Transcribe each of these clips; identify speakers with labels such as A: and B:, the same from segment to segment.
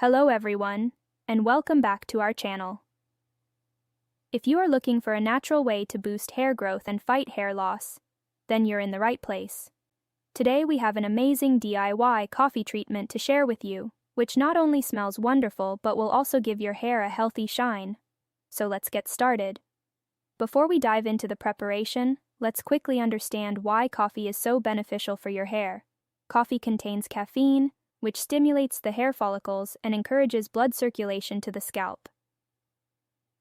A: Hello everyone, and welcome back to our channel. If you are looking for a natural way to boost hair growth and fight hair loss, then you're in the right place. Today we have an amazing DIY coffee treatment to share with you, which not only smells wonderful but will also give your hair a healthy shine. So let's get started. Before we dive into the preparation, let's quickly understand why coffee is so beneficial for your hair. Coffee contains caffeine, which stimulates the hair follicles and encourages blood circulation to the scalp.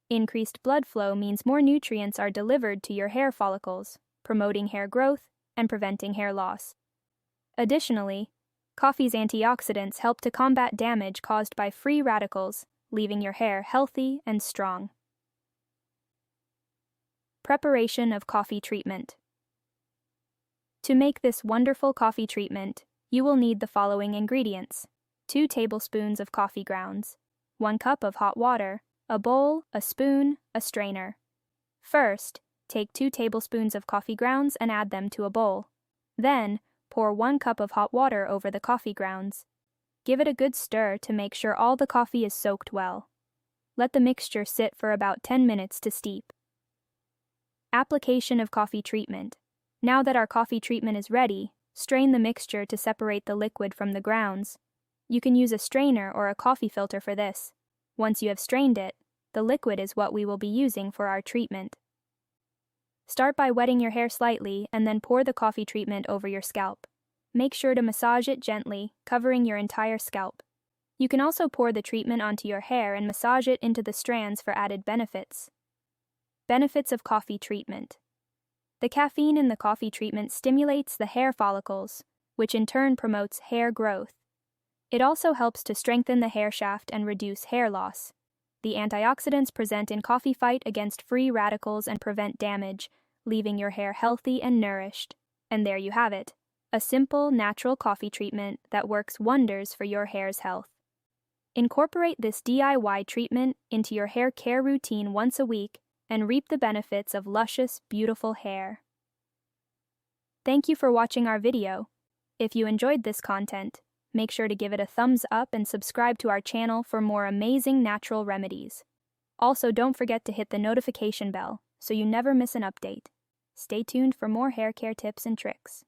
A: Increased blood flow means more nutrients are delivered to your hair follicles, promoting hair growth and preventing hair loss. Additionally, coffee's antioxidants help to combat damage caused by free radicals, leaving your hair healthy and strong. Preparation of coffee treatment. To make this wonderful coffee treatment, you will need the following ingredients: 2 tablespoons of coffee grounds, 1 cup of hot water, a bowl, a spoon, a strainer. First, take 2 tablespoons of coffee grounds and add them to a bowl. Then, pour 1 cup of hot water over the coffee grounds. Give it a good stir to make sure all the coffee is soaked well. Let the mixture sit for about 10 minutes to steep. Application of coffee treatment. Now that our coffee treatment is ready, strain the mixture to separate the liquid from the grounds. You can use a strainer or a coffee filter for this. Once you have strained it, the liquid is what we will be using for our treatment. Start by wetting your hair slightly and then pour the coffee treatment over your scalp. Make sure to massage it gently, covering your entire scalp. You can also pour the treatment onto your hair and massage it into the strands for added benefits. Benefits of coffee treatment. The caffeine in the coffee treatment stimulates the hair follicles, which in turn promotes hair growth. It also helps to strengthen the hair shaft and reduce hair loss. The antioxidants present in coffee fight against free radicals and prevent damage, leaving your hair healthy and nourished. And there you have it, a simple, natural coffee treatment that works wonders for your hair's health. Incorporate this DIY treatment into your hair care routine once a week and reap the benefits of luscious, beautiful hair. Thank you for watching our video. If you enjoyed this content, make sure to give it a thumbs up and subscribe to our channel for more amazing natural remedies. Also, don't forget to hit the notification bell so you never miss an update. Stay tuned for more hair care tips and tricks.